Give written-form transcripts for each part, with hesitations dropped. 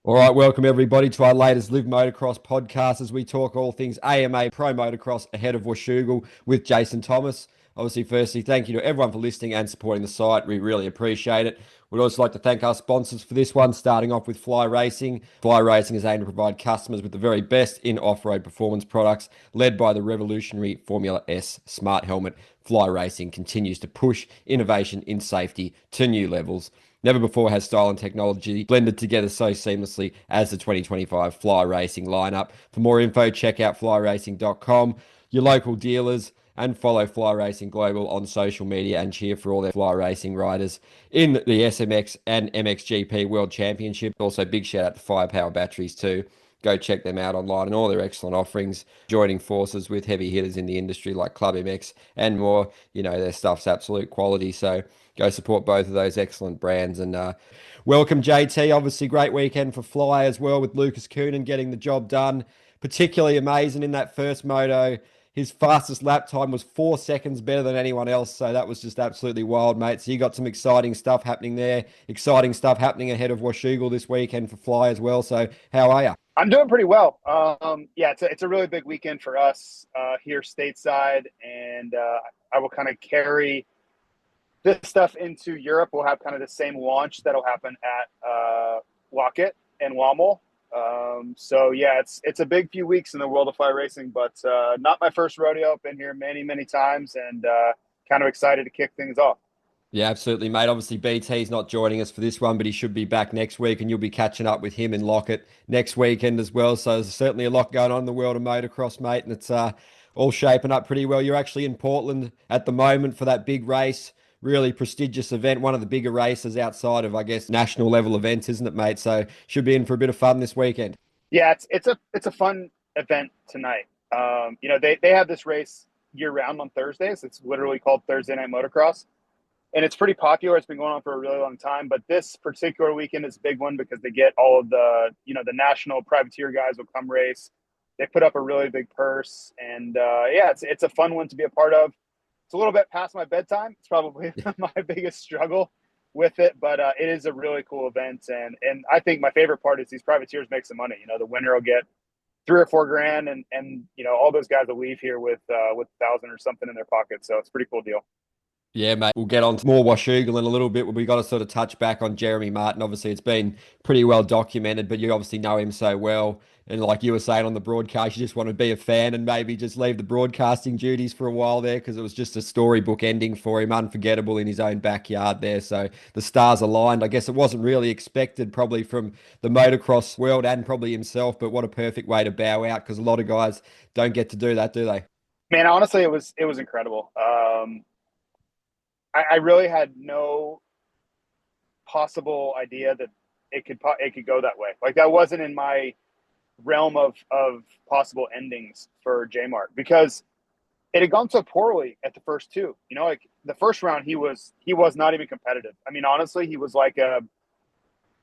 All right, welcome everybody to our latest Live Motocross podcast as we talk all things AMA Pro Motocross ahead of Washougal with Jason Thomas. Obviously, firstly, thank you to everyone for listening and supporting the site. We really appreciate it. We'd also like to thank our sponsors for this one, starting off with Fly Racing. Fly Racing is aimed to provide customers with the very best in off-road performance products, led by the revolutionary Formula S Smart Helmet. Fly Racing continues to push innovation in safety to new levels. Never before has style and technology blended together so seamlessly as the 2025 Fly Racing lineup. For more info, check out flyracing.com, your local dealers, and follow Fly Racing Global on social media and cheer for all their Fly Racing riders in the SMX and MXGP World Championship. Also, big shout out to Firepower Batteries too. Go check them out online and all their excellent offerings, joining forces with heavy hitters in the industry like Club MX and more. You know, their stuff's absolute quality. So go support both of those excellent brands. And welcome, JT. Obviously, great weekend for Fly as well with Lucas Coonan getting the job done. Particularly amazing in that first moto. His fastest lap time was 4 seconds better than anyone else. So that was just absolutely wild, mate. So you got some exciting stuff happening there. Exciting stuff happening ahead of Washougal this weekend for Fly as well. So how are you? I'm doing pretty well. Yeah, it's a really big weekend for us here stateside, and I will kind of carry this stuff into Europe. We'll have kind of the same launch that'll happen at Lockett and Wammel. So yeah, it's a big few weeks in the world of fly racing, but not my first rodeo. I've been here many times, and kind of excited to kick things off. Yeah, absolutely, mate. Obviously, BT's not joining us for this one, but he should be back next week, and you'll be catching up with him in Lockett next weekend as well. So there's certainly a lot going on in the world of motocross, mate, and it's all shaping up pretty well. You're actually in Portland at the moment for that big race, really prestigious event, one of the bigger races outside of, I guess, national level events, isn't it, mate? So should be in for a bit of fun this weekend. Yeah, it's a fun event tonight. They have this race year round on Thursdays. It's literally called Thursday Night Motocross. And it's pretty popular. It's been going on for a really long time, but this particular weekend is a big one because they get all of the national privateer guys will come race. They put up a really big purse, and yeah, it's a fun one to be a part of. It's a little bit past my bedtime. It's probably my biggest struggle with it, but it is a really cool event, and I think my favorite part is these privateers make some money. You know, the winner will get 3 or 4 grand, and all those guys will leave here with 1,000 or something in their pocket. So it's a pretty cool deal. Yeah, mate. We'll get on to more Washougal in a little bit. We got to sort of touch back on Jeremy Martin. Obviously, it's been pretty well documented, but you obviously know him so well. And like you were saying on the broadcast, you just want to be a fan and maybe just leave the broadcasting duties for a while there because it was just a storybook ending for him, unforgettable in his own backyard there. So the stars aligned. I guess it wasn't really expected probably from the motocross world and probably himself, but what a perfect way to bow out because a lot of guys don't get to do that, do they? Man, honestly, it was incredible. I really had no possible idea that it could go that way. Like that wasn't in my realm of possible endings for J-Mart because it had gone so poorly at the first two. Like the first round, he was not even competitive. I mean, honestly, he was like a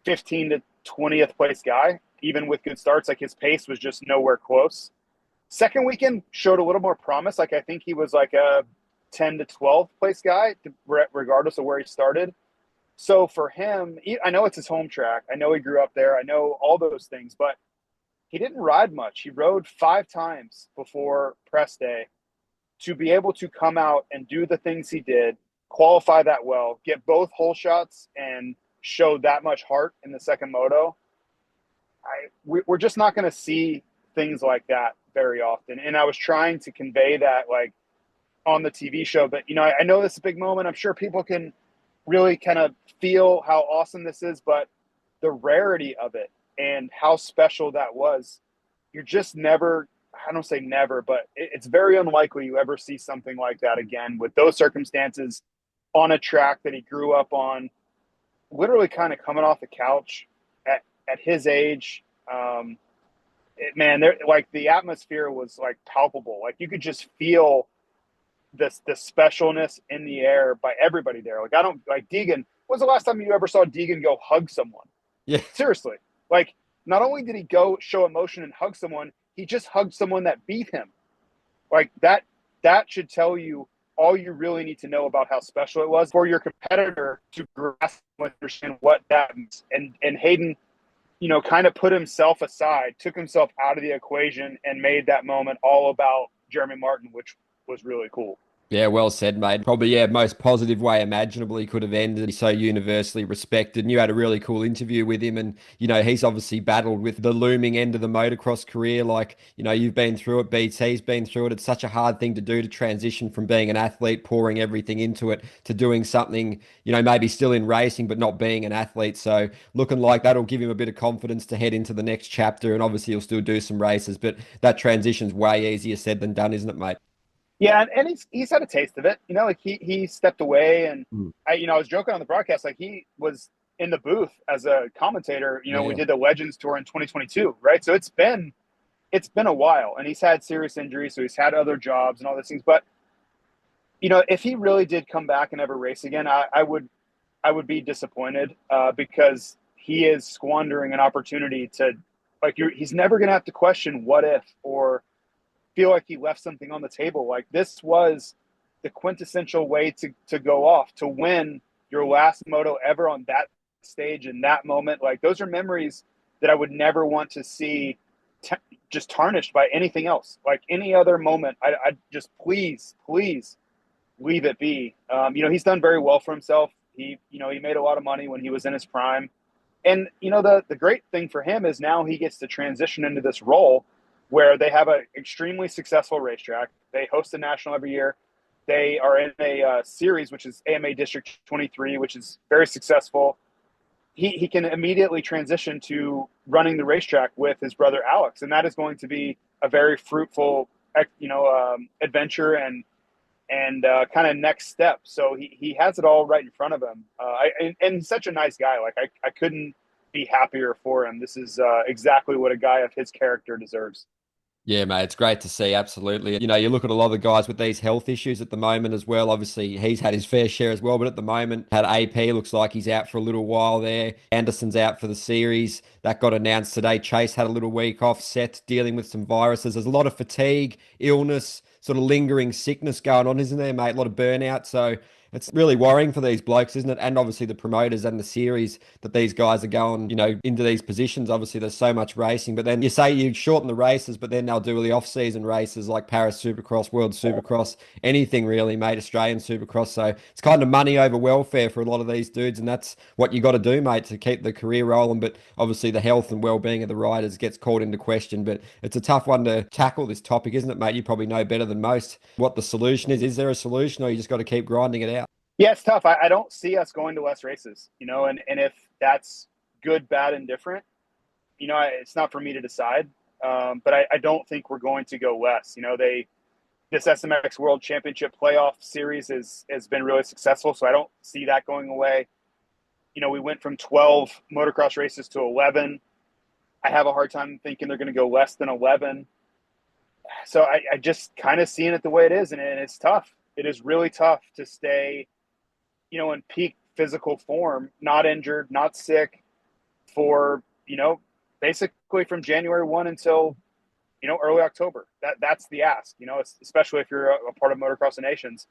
15 to 20th place guy, even with good starts. Like his pace was just nowhere close. Second weekend showed a little more promise. Like I think he was like a 10 to 12th place guy, regardless of where he started. So for him, I know it's his home track. I know he grew up there. I know all those things, but he didn't ride much. He rode 5 times before press day to be able to come out and do the things he did, qualify that well, get both hole shots, and show that much heart in the second moto. We're just not going to see things like that very often. And I was trying to convey that, like, on the TV show, but I know this is a big moment. I'm sure people can really kind of feel how awesome this is, but the rarity of it and how special that was, you're just never, I don't say never, but it's very unlikely you ever see something like that again with those circumstances on a track that he grew up on, literally kind of coming off the couch at his age. Like the atmosphere was like palpable. Like you could just feel the specialness in the air by everybody there. Like I don't like Deegan. When's the last time you ever saw Deegan go hug someone? Yeah. Seriously. Like not only did he go show emotion and hug someone, he just hugged someone that beat him. Like that should tell you all you really need to know about how special it was for your competitor to grasp and understand what that means. And Hayden, kind of put himself aside, took himself out of the equation, and made that moment all about Jeremy Martin, which was really cool. Yeah, well said, mate. Probably, yeah, most positive way imaginable he could have ended. He's so universally respected. And you had a really cool interview with him. And, he's obviously battled with the looming end of the motocross career. Like, you've been through it, BT's been through it. It's such a hard thing to do, to transition from being an athlete, pouring everything into it, to doing something, maybe still in racing, but not being an athlete. So looking like that'll give him a bit of confidence to head into the next chapter. And obviously he'll still do some races, but that transition's way easier said than done, isn't it, mate? Yeah, and he's had a taste of it. Like he stepped away, and Mm. I was joking on the broadcast, like he was in the booth as a commentator. We Yeah. did the Legends Tour in 2022, right? So it's been a while, and he's had serious injuries, so he's had other jobs and all those things. But if he really did come back and ever race again, I would be disappointed because he is squandering an opportunity to, like, he's never going to have to question what if or feel like he left something on the table. Like, this was the quintessential way to go off, to win your last moto ever on that stage in that moment. Like, those are memories that I would never want to see just tarnished by anything else. Like any other moment, I just please leave it be. He's done very well for himself. He made a lot of money when he was in his prime. And, the great thing for him is now he gets to transition into this role where they have an extremely successful racetrack. They host a national every year. They are in a series, which is AMA District 23, which is very successful. He can immediately transition to running the racetrack with his brother Alex, and that is going to be a very fruitful, adventure and kind of next step. So he has it all right in front of him. And he's such a nice guy. Like I couldn't be happier for him. This is exactly what a guy of his character deserves. Yeah, mate, it's great to see. Absolutely. You look at a lot of the guys with these health issues at the moment as well. Obviously, he's had his fair share as well, but at the moment, had AP, looks like he's out for a little while there. Anderson's out for the series. That got announced today. Chase had a little week off, Seth dealing with some viruses. There's a lot of fatigue, illness, sort of lingering sickness going on, isn't there, mate? A lot of burnout. So it's really worrying for these blokes, isn't it? And obviously the promoters and the series that these guys are going, into these positions. Obviously there's so much racing, but then you say you shorten the races, but then they'll do the off-season races like Paris Supercross, World Supercross, anything really, mate, Australian Supercross. So it's kind of money over welfare for a lot of these dudes, and that's what you got to do, mate, to keep the career rolling. But obviously the health and well-being of the riders gets called into question. But it's a tough one to tackle, this topic, isn't it, mate? You probably know better than most what the solution is. Is there a solution, or you just got to keep grinding it out? Yeah, it's tough. I don't see us going to less races, and if that's good, bad, and different, it's not for me to decide. But I don't think we're going to go less. This SMX World Championship playoff series has been really successful, so I don't see that going away. We went from 12 motocross races to 11. I have a hard time thinking they're going to go less than 11. So I just kind of seeing it the way it is, and it's tough. It is really tough to stay in peak physical form, not injured, not sick for, basically from January 1 until, early October. That's the ask, especially if you're a part of Motocross of Nations.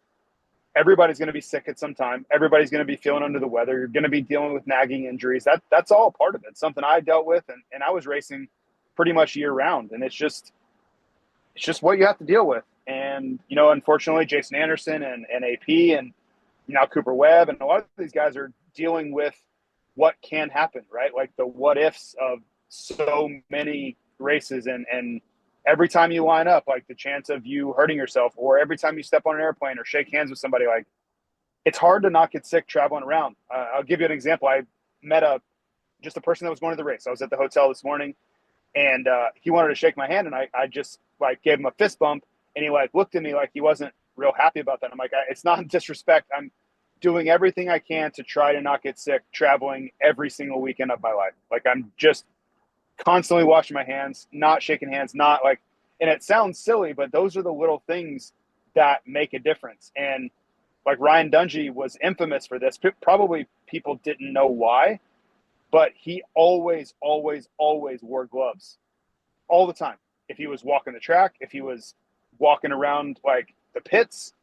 Everybody's going to be sick at some time. Everybody's going to be feeling under the weather. You're going to be dealing with nagging injuries. That's all part of it. Something I dealt with, and I was racing pretty much year round. And it's just what you have to deal with. And, unfortunately, Jason Anderson and AP and now Cooper Webb and a lot of these guys are dealing with what can happen, right? Like the what ifs of so many races, and every time you line up, like the chance of you hurting yourself, or every time you step on an airplane or shake hands with somebody, like it's hard to not get sick traveling around. I'll give you an example. I met just a person that was going to the race. I was at the hotel this morning, and he wanted to shake my hand, and I just gave him a fist bump, and he looked at me like he wasn't real happy about that. I'm like, it's not disrespect. I'm doing everything I can to try to not get sick traveling every single weekend of my life. Like, I'm just constantly washing my hands, not shaking hands, and it sounds silly, but those are the little things that make a difference. And Ryan Dungey was infamous for this. Probably people didn't know why, but he always, always, always wore gloves all the time. If he was walking the track, if he was walking around the pits,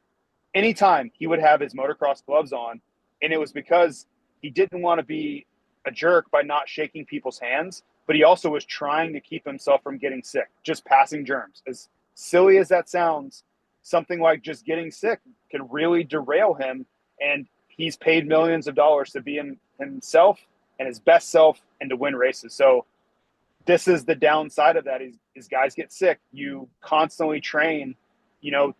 anytime he would have his motocross gloves on. And it was because he didn't want to be a jerk by not shaking people's hands, but he also was trying to keep himself from getting sick, just passing germs. As silly as that sounds, something like just getting sick can really derail him. And he's paid millions of dollars to be himself and his best self and to win races. So this is the downside of that is guys get sick. You constantly train, 10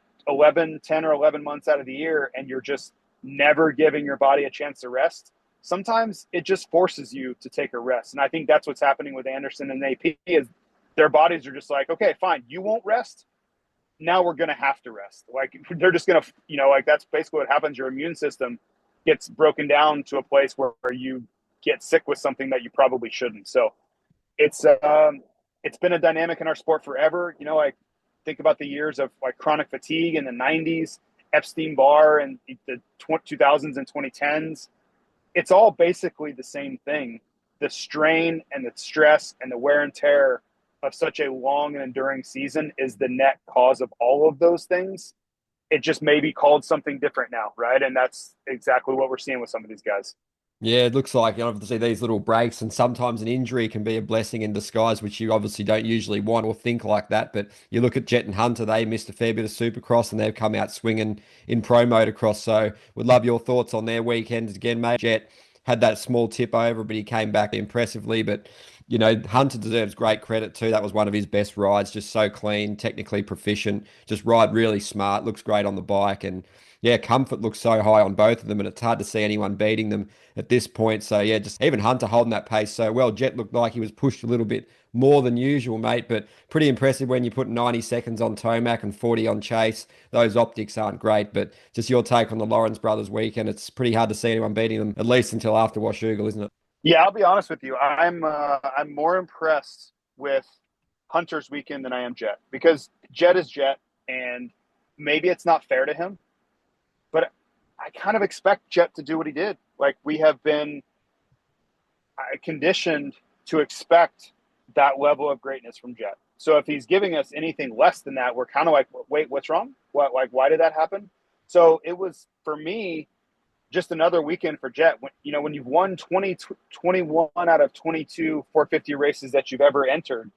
or 11 months out of the year, and you're just never giving your body a chance to rest. Sometimes it just forces you to take a rest. And I think that's what's happening with Anderson and AP is their bodies are just like, okay, fine, you won't rest. Now we're going to have to rest. Like they're just going to, that's basically what happens. Your immune system gets broken down to a place where you get sick with something that you probably shouldn't. So it's been a dynamic in our sport forever. Think about the years of like chronic fatigue in the 90s, Epstein-Barr and the 2000s and 2010s. It's all basically the same thing. The strain and the stress and the wear and tear of such a long and enduring season is the net cause of all of those things. It just may be called something different now, right? And that's exactly what we're seeing with some of these guys. Yeah, it looks like obviously these little breaks and sometimes an injury can be a blessing in disguise, which you obviously don't usually want or think like that. But you look at Jet and Hunter, they missed a fair bit of Supercross and they've come out swinging in Pro Motocross. So would love your thoughts on their weekends again, mate. Jet had that small tip over, but he came back impressively. But Hunter deserves great credit too. That was one of his best rides, just so clean, technically proficient, just ride really smart, looks great on the bike. And yeah, comfort looks so high on both of them, and it's hard to see anyone beating them at this point. So yeah, just even Hunter holding that pace so well. Jet looked like he was pushed a little bit more than usual, mate, but pretty impressive when you put 90 seconds on Tomac and 40 on Chase. Those optics aren't great, but just your take on the Lawrence brothers weekend. It's pretty hard to see anyone beating them, at least until after Washougal, isn't it? Yeah, I'll be honest with you. I'm more impressed with Hunter's weekend than I am Jet, because Jet is Jet, and maybe it's not fair to him, but I kind of expect Jet to do what he did. Like, we have been conditioned to expect that level of greatness from Jet. So if he's giving us anything less than that, we're kind of like, wait, what's wrong? Why did that happen? So it was, for me, just another weekend for Jet. When you've won 21 out of 22 450 races that you've ever entered,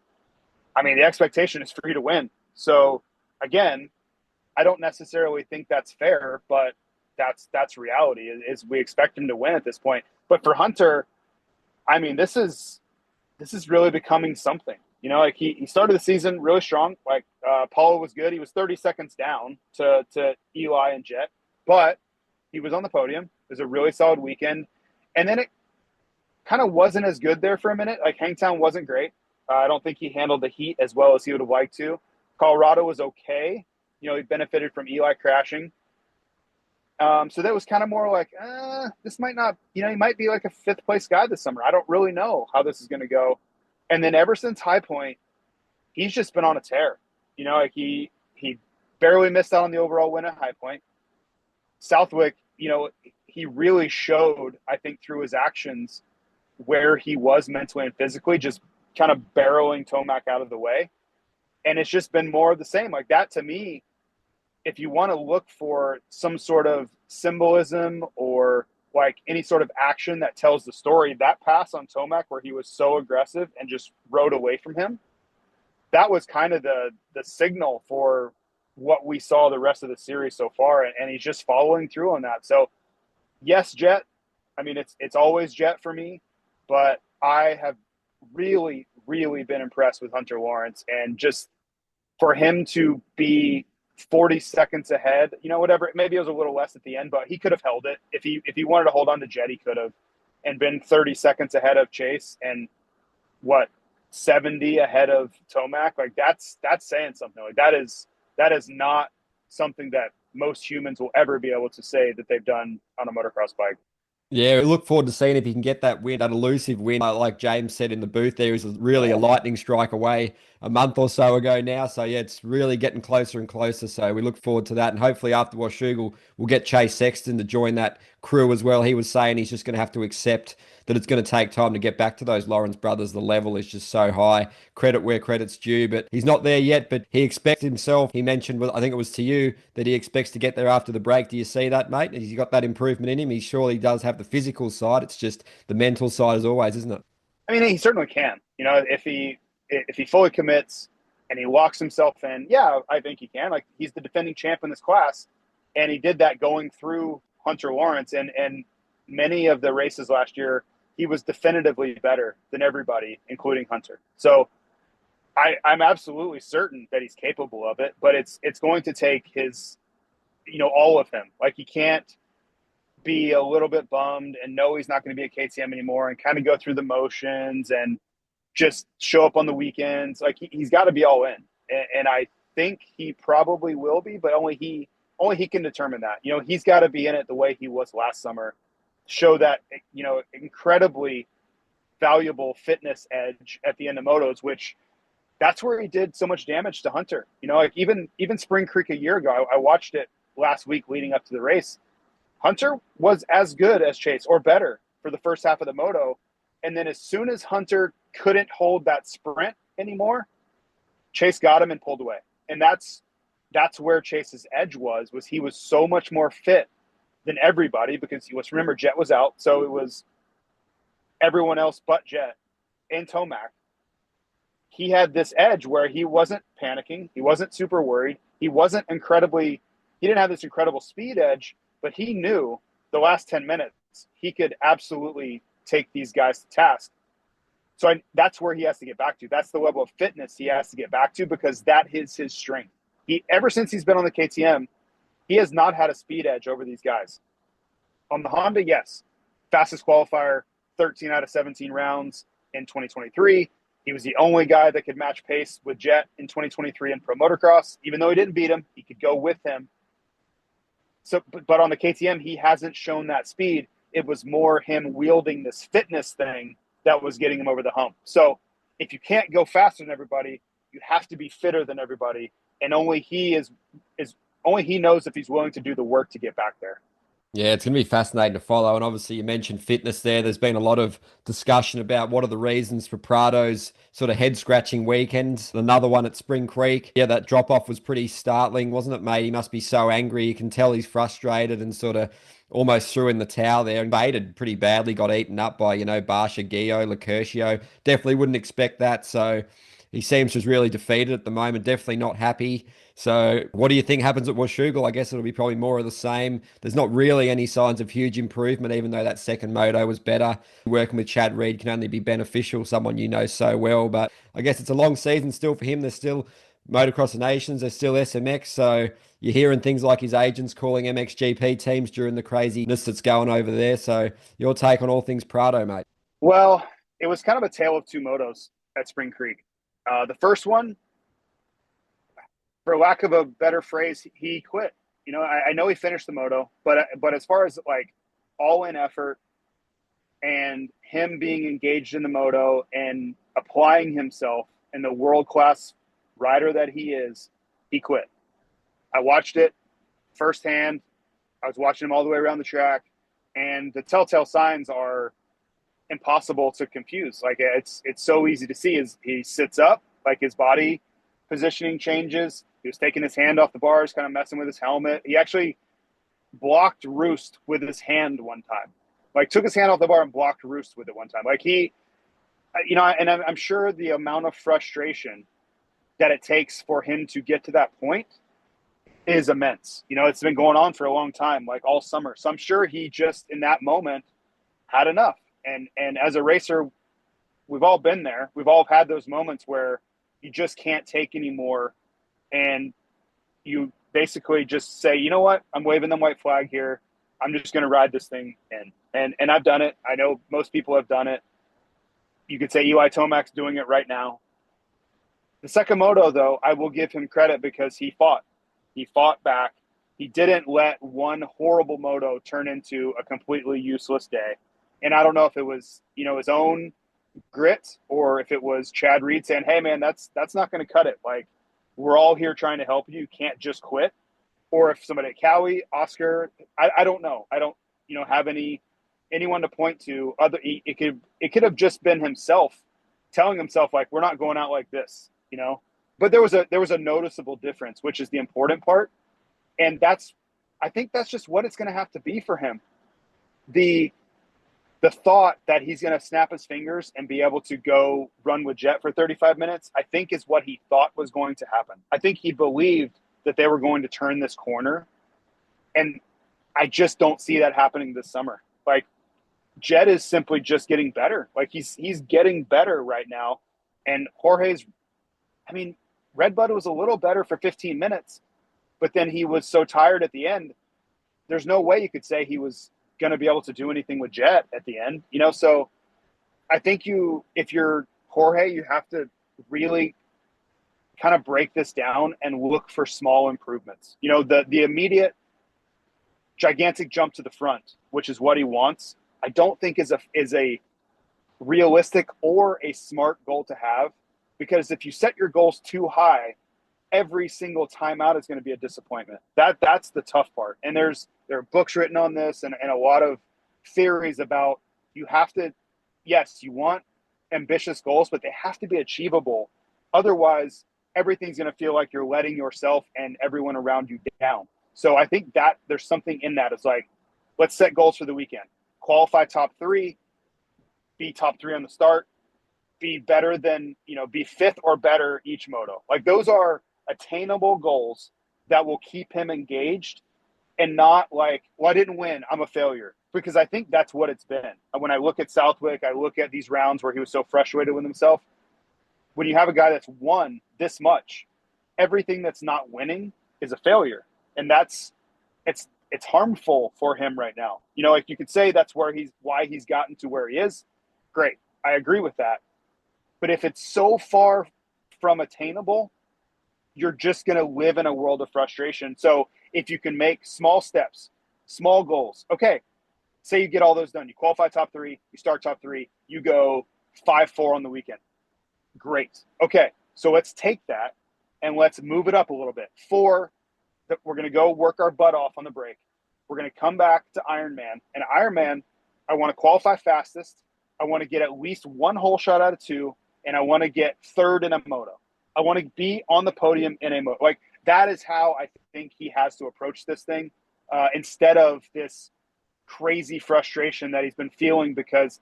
I mean, the expectation is for you to win. So again, I don't necessarily think that's fair, but that's reality. Is we expect him to win at this point. But for Hunter, I mean, this is really becoming something. Like he started the season really strong. Like Paulo was good. He was 30 seconds down to Eli and Jet, but he was on the podium. It was a really solid weekend. And then it kind of wasn't as good there for a minute. Like Hangtown wasn't great. I don't think he handled the heat as well as he would have liked to. Colorado was okay. He benefited from Eli crashing. So that was kind of more like, this might not, he might be like a fifth place guy this summer. I don't really know how this is going to go. And then ever since High Point, he's just been on a tear. Like he barely missed out on the overall win at High Point. Southwick, he really showed, I think, through his actions where he was mentally and physically, just kind of barreling Tomac out of the way. And it's just been more of the same. Like that, to me, if you want to look for some sort of symbolism or like any sort of action that tells the story, that pass on Tomac where he was so aggressive and just rode away from him, that was kind of the signal for what we saw the rest of the series so far. And he's just following through on that. So yes, Jet. I mean, it's always Jet for me, but I have really, really been impressed with Hunter Lawrence, and just for him to be 40 seconds ahead, whatever, maybe it was a little less at the end, but he could have held it. If he wanted to hold on to Jet, he could have, and been 30 seconds ahead of Chase and 70 ahead of Tomac. Like that's saying something. Like that is not something that most humans will ever be able to say that they've done on a motocross bike. Yeah, we look forward to seeing if he can get that win, that elusive win. Like James said in the booth, there is really a lightning strike away a month or so ago now. So yeah, it's really getting closer and closer. So we look forward to that. And hopefully after Washougal, we'll get Chase Sexton to join that crew as well. He was saying he's just going to have to accept that it's going to take time to get back to those Lawrence brothers. The level is just so high. Credit where credit's due, but he's not there yet. But he expects himself. He mentioned, I think it was to you, that he expects to get there after the break. Do you see that, mate? He's got that improvement in him. He surely does have the physical side. It's just the mental side as always, isn't it? I mean, he certainly can. You know, if he fully commits and he locks himself in, yeah, I think he can. Like, he's the defending champ in this class, and he did that going through Hunter Lawrence, and many of the races last year, he was definitively better than everybody, including Hunter. So I'm absolutely certain that he's capable of it, but it's going to take his, all of him. Like, he can't be a little bit bummed and know he's not going to be at KTM anymore and kind of go through the motions and just show up on the weekends. Like, he's got to be all in. And I think he probably will be, but only he can determine that. He's got to be in it the way he was last summer, show that, incredibly valuable fitness edge at the end of motos, which that's where he did so much damage to Hunter. Like, even Spring Creek a year ago, I watched it last week leading up to the race. Hunter was as good as Chase, or better, for the first half of the moto. And then as soon as Hunter couldn't hold that sprint anymore, Chase got him and pulled away. And that's where Chase's edge was he was so much more fit than everybody, because remember, Jet was out. So it was everyone else but Jet and Tomac. He had this edge where he wasn't panicking. He wasn't super worried. He didn't have this incredible speed edge, but he knew the last 10 minutes he could absolutely take these guys to task. So that's where he has to get back to. That's the level of fitness he has to get back to, because that is his strength. Ever since he's been on the KTM, he has not had a speed edge over these guys. On the Honda, yes. Fastest qualifier, 13 out of 17 rounds in 2023. He was the only guy that could match pace with Jet in 2023 in Pro Motocross. Even though he didn't beat him, he could go with him. So, but on the KTM, he hasn't shown that speed. It was more him wielding this fitness thing that was getting him over the hump. So if you can't go faster than everybody, you have to be fitter than everybody. And only he knows if he's willing to do the work to get back there. Yeah, it's going to be fascinating to follow. And obviously, you mentioned fitness there. There's been a lot of discussion about what are the reasons for Prado's sort of head-scratching weekend. Another one at Spring Creek. Yeah, that drop-off was pretty startling, wasn't it, mate? He must be so angry. You can tell he's frustrated and sort of almost threw in the towel there. And baited pretty badly, got eaten up by, Barsha, Gio, Lacurcio. Definitely wouldn't expect that. So he seems just really defeated at the moment. Definitely not happy. So what do you think happens at Washougal? I guess it'll be probably more of the same. There's not really any signs of huge improvement, even though that second moto was better. Working with Chad Reed can only be beneficial, someone you know so well. But I guess it's a long season still for him. There's still Motocross of Nations. There's still SMX. So you're hearing things like his agents calling MXGP teams during the craziness that's going over there. So your take on all things Prado, mate? Well, it was kind of a tale of two motos at Spring Creek. The first one, for lack of a better phrase, he quit. I know he finished the moto, but as far as like all in effort and him being engaged in the moto and applying himself in the world-class rider that he is, he quit. I watched it firsthand. I was watching him all the way around the track, and the telltale signs are impossible to confuse. Like, it's so easy to see. Is he sits up, like his body positioning changes. He was taking his hand off the bars, kind of messing with his helmet. He actually blocked Roost with his hand one time. Like, took his hand off the bar and blocked Roost with it one time. Like, and I'm sure the amount of frustration that it takes for him to get to that point is immense. It's been going on for a long time, like all summer. So I'm sure he just, in that moment, had enough. And as a racer, we've all been there. We've all had those moments where you just can't take anymore. And you basically just say, you know what? I'm waving the white flag here. I'm just going to ride this thing in. And I've done it. I know most people have done it. You could say Eli Tomac's doing it right now. The second moto, though, I will give him credit because he fought. He fought back. He didn't let one horrible moto turn into a completely useless day. And I don't know if it was, his own grit or if it was Chad Reed saying, hey, man, that's not going to cut it. Like, we're all here trying to help you. You can't just quit. Or if somebody at Cowie, Oscar, I don't know. I don't, have anyone to point to. It could have just been himself telling himself, like, we're not going out like this, But there was a noticeable difference, which is the important part. And I think that's just what it's going to have to be for him. The the thought that he's going to snap his fingers and be able to go run with Jet for 35 minutes, I think is what he thought was going to happen. I think he believed that they were going to turn this corner. And I just don't see that happening this summer. Like, Jet is simply just getting better. Like, he's getting better right now. And Jorge's, I mean, Redbud was a little better for 15 minutes, but then he was so tired at the end. There's no way you could say he was going to be able to do anything with Jet at the end, you know? So I think if you're Jorge, you have to really kind of break this down and look for small improvements. You know, the immediate gigantic jump to the front, which is what he wants, I don't think is a realistic or a smart goal to have, because if you set your goals too high, every single time out is going to be a disappointment. That's the tough part. And there are books written on this and a lot of theories about, you have to, yes, you want ambitious goals, but they have to be achievable. Otherwise, everything's going to feel like you're letting yourself and everyone around you down. So I think that there's something in that. It's like, let's set goals for the weekend. Qualify top 3, be top 3 on the start, be better than, be 5th or better each moto. Like, those are attainable goals that will keep him engaged, and not like, well, I didn't win, I'm a failure. Because I think that's what it's been. When I look at Southwick, I look at these rounds where he was so frustrated with himself. When you have a guy that's won this much, everything that's not winning is a failure. And it's harmful for him right now. Like, you could say that's why he's gotten to where he is. Great. I agree with that. But if it's so far from attainable, you're just going to live in a world of frustration. So if you can make small steps, small goals, okay, say you get all those done. You qualify top 3, you start top 3, you go 5-4 on the weekend. Great. Okay, so let's take that and let's move it up a little bit. 4, we're going to go work our butt off on the break. We're going to come back to Ironman. And Ironman, I want to qualify fastest. I want to get at least 1 hole shot out of 2, and I want to get 3rd in a moto. I want to be on the podium in a moto. Like, that is how I think he has to approach this thing, instead of this crazy frustration that he's been feeling, because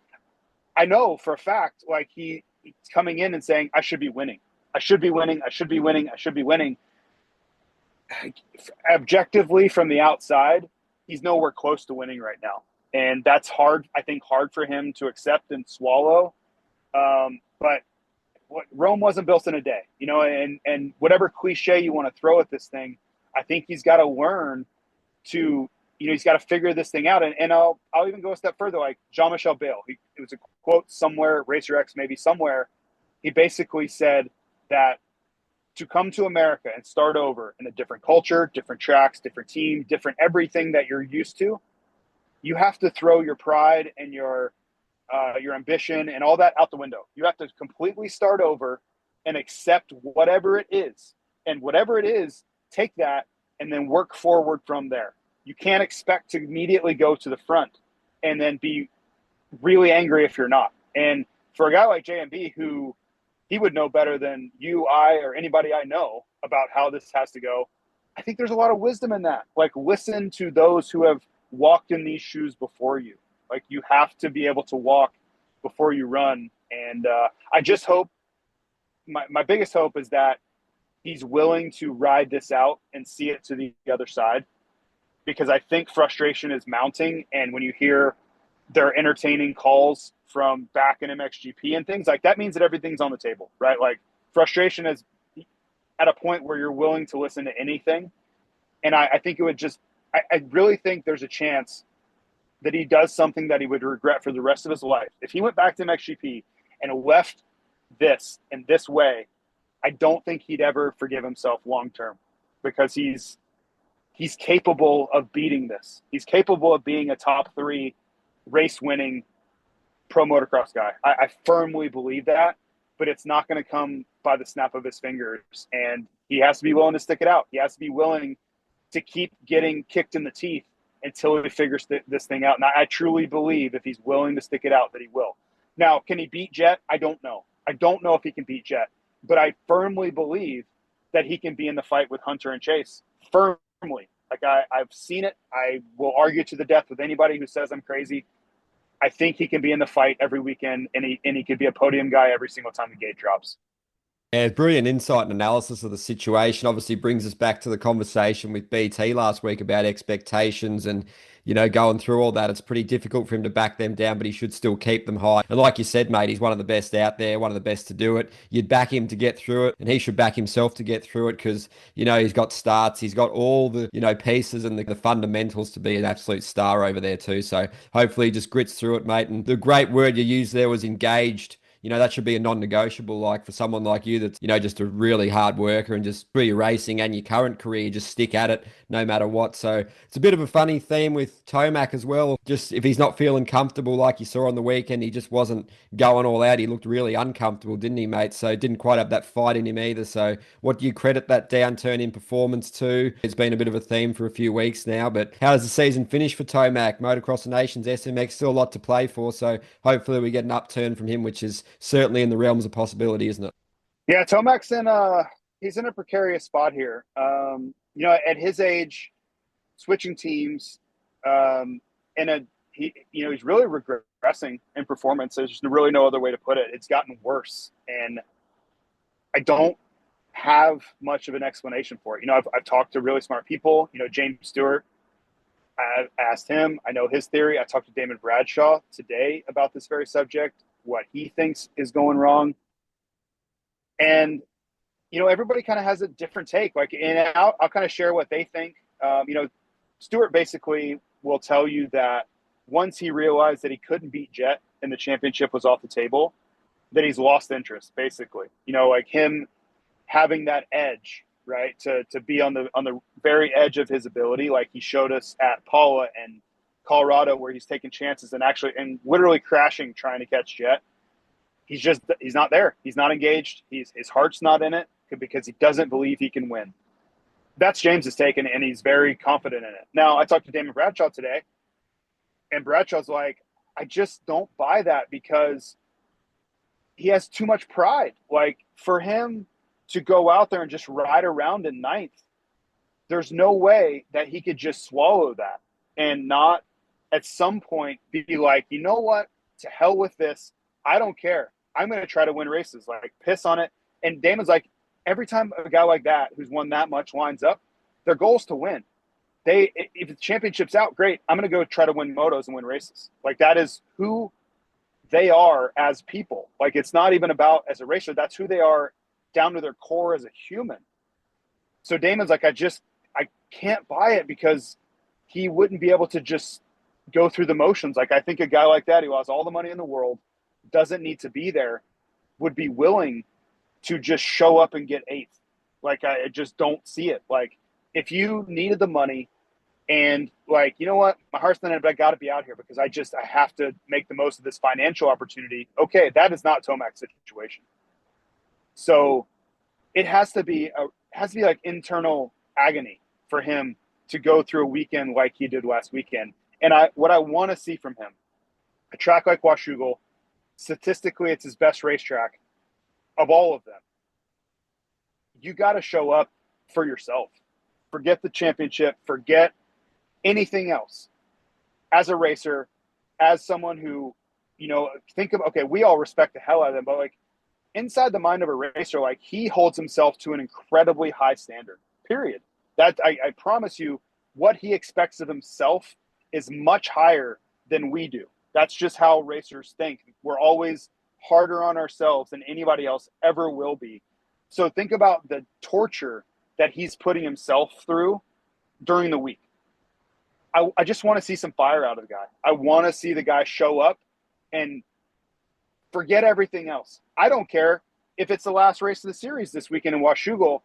I know for a fact, like, he's coming in and saying, I should be winning. I should be winning. I should be winning. I should be winning. Objectively, from the outside, he's nowhere close to winning right now. And that's hard, I think, for him to accept and swallow. But Rome wasn't built in a day, and whatever cliche you want to throw at this thing, I think he's got to learn to, he's got to figure this thing out. And I'll even go a step further, like Jean-Michel Bale. It was a quote somewhere, Racer X maybe somewhere. He basically said that to come to America and start over in a different culture, different tracks, different team, different everything that you're used to, you have to throw your pride and your ambition and all that out the window. You have to completely start over and accept whatever it is. And whatever it is, take that and then work forward from there. You can't expect to immediately go to the front and then be really angry if you're not. And for a guy like JMB, who he would know better than you, I, or anybody I know about how this has to go, I think there's a lot of wisdom in that. Like, listen to those who have walked in these shoes before you. Like, you have to be able to walk before you run. And I just hope, my biggest hope is that he's willing to ride this out and see it to the other side, because I think frustration is mounting. And when you hear they're entertaining calls from back in MXGP and things, like, that means that everything's on the table, right? Like, frustration is at a point where you're willing to listen to anything. And I think it would just, I really think there's a chance that he does something that he would regret for the rest of his life. If he went back to MXGP and left this in this way, I don't think he'd ever forgive himself long-term, because he's capable of beating this. He's capable of being a top 3 race-winning pro motocross guy. I firmly believe that, but it's not going to come by the snap of his fingers. And he has to be willing to stick it out. He has to be willing to keep getting kicked in the teeth until he figures this thing out. And I truly believe if he's willing to stick it out, that he will. Now, can he beat Jet? I don't know. I don't know if he can beat Jet, but I firmly believe that he can be in the fight with Hunter and Chase. Firmly. Like, I've seen it. I will argue to the death with anybody who says I'm crazy. I think he can be in the fight every weekend, and he could be a podium guy every single time the gate drops. Yeah, brilliant insight and analysis of the situation. Obviously brings us back to the conversation with BT last week about expectations and, going through all that. It's pretty difficult for him to back them down, but he should still keep them high. And like you said, mate, he's one of the best out there, one of the best to do it. You'd back him to get through it, and he should back himself to get through it because, he's got starts, he's got all the, pieces and the fundamentals to be an absolute star over there too. So hopefully he just grits through it, mate. And the great word you used there was engaged. That should be a non-negotiable, like for someone like you that's, just a really hard worker and just through your racing and your current career, just stick at it no matter what. So it's a bit of a funny theme with Tomac as well. Just if he's not feeling comfortable like you saw on the weekend, he just wasn't going all out. He looked really uncomfortable, didn't he, mate? So didn't quite have that fight in him either. So what do you credit that downturn in performance to? It's been a bit of a theme for a few weeks now, but how does the season finish for Tomac? Motocross of Nations, SMX, still a lot to play for. So hopefully we get an upturn from him, which is certainly in the realms of possibility, isn't it? Yeah, Tomac's he's in a precarious spot here. At his age, switching teams, he's really regressing in performance. There's just really no other way to put it. It's gotten worse, and I don't have much of an explanation for it. I've talked to really smart people. James Stewart. I asked him. I know his theory. I talked to Damon Bradshaw today about this very subject, what he thinks is going wrong. And, everybody kind of has a different take. And I'll kind of share what they think. Stewart basically will tell you that once he realized that he couldn't beat Jet and the championship was off the table, that he's lost interest, basically. Him having that edge, right, to be on the very edge of his ability, like he showed us at Paula and Colorado, where he's taking chances and literally crashing trying to catch Jet. He's not there. He's not engaged. His heart's not in it because he doesn't believe he can win. That's James's take, and he's very confident in it. Now, I talked to Damon Bradshaw today, and Bradshaw's like, I just don't buy that because he has too much pride. Like, for him to go out there and just ride around in ninth, there's no way that he could just swallow that and not at some point be like, you know what? To hell with this. I don't care. I'm going to try to win races, like piss on it. And Damon's like, every time a guy like that who's won that much lines up, their goal is to win. If the championship's out, great. I'm going to go try to win motos and win races. Like, that is who they are as people. Like, it's not even about as a racer. That's who they are down to their core as a human. So Damon's like, I can't buy it because he wouldn't be able to just go through the motions. Like, I think a guy like that who has all the money in the world, doesn't need to be there, would be willing to just show up and get eighth. Like, I just don't see it. Like, if you needed the money and like, you know what, my heart's not in it, but I got to be out here because I have to make the most of this financial opportunity. Okay, that is not Tomac's situation. So it has to be like internal agony for him to go through a weekend like he did last weekend. And what I want to see from him, a track like Washougal, statistically, it's his best racetrack of all of them. You got to show up for yourself. Forget the championship. Forget anything else. As a racer, as someone who, think of, okay, we all respect the hell out of them, but like inside the mind of a racer, like he holds himself to an incredibly high standard, period. That I promise you, what he expects of himself is much higher than we do. That's just how racers think. We're always harder on ourselves than anybody else ever will be. So think about the torture that he's putting himself through during the week. I just want to see some fire out of the guy. I want to see the guy show up and forget everything else. I don't care if it's the last race of the series this weekend in Washougal.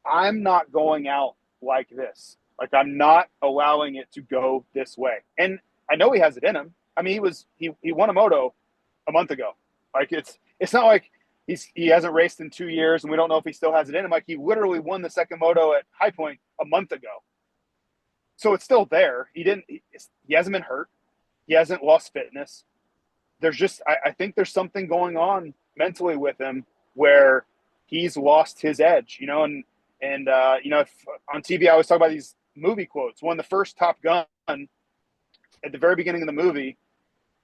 I'm not going out like this. Like, I'm not allowing it to go this way. And I know he has it in him. I mean, he won a moto a month ago. Like, it's not like he hasn't raced in 2 years and we don't know if he still has it in him. Like, he literally won the second moto at High Point a month ago. So it's still there. He hasn't been hurt. He hasn't lost fitness. There's just, I think there's something going on mentally with him where he's lost his edge, and if on TV, I always talk about these movie quotes. One, the first Top Gun, at the very beginning of the movie,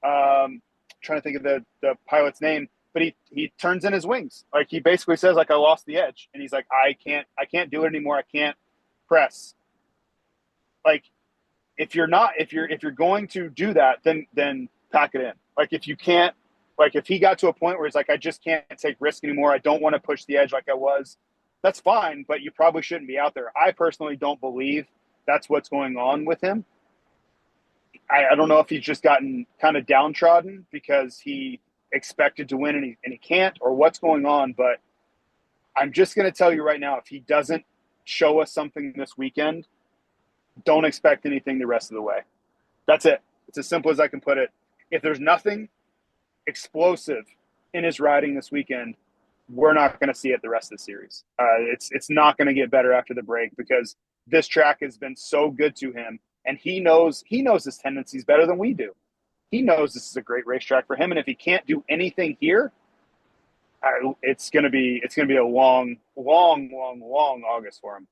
Trying to think of the pilot's name, but he turns in his wings. Like he basically says, like, I lost the edge, and he's like, I can't do it anymore. I can't press. Like if you're going to do that, then pack it in. Like if you can't, like if he got to a point where he's like, I just can't take risk anymore. I don't want to push the edge like I was. That's fine, but you probably shouldn't be out there. I personally don't believe that's what's going on with him. I don't know if he's just gotten kind of downtrodden because he expected to win and he can't, or what's going on. But I'm just going to tell you right now, if he doesn't show us something this weekend, don't expect anything the rest of the way. That's it. It's as simple as I can put it. If there's nothing explosive in his riding this weekend, we're not going to see it the rest of the series. It's not going to get better after the break because this track has been so good to him. And he knows his tendencies better than we do. He knows this is a great racetrack for him, and if he can't do anything here, it's gonna be a long August for him.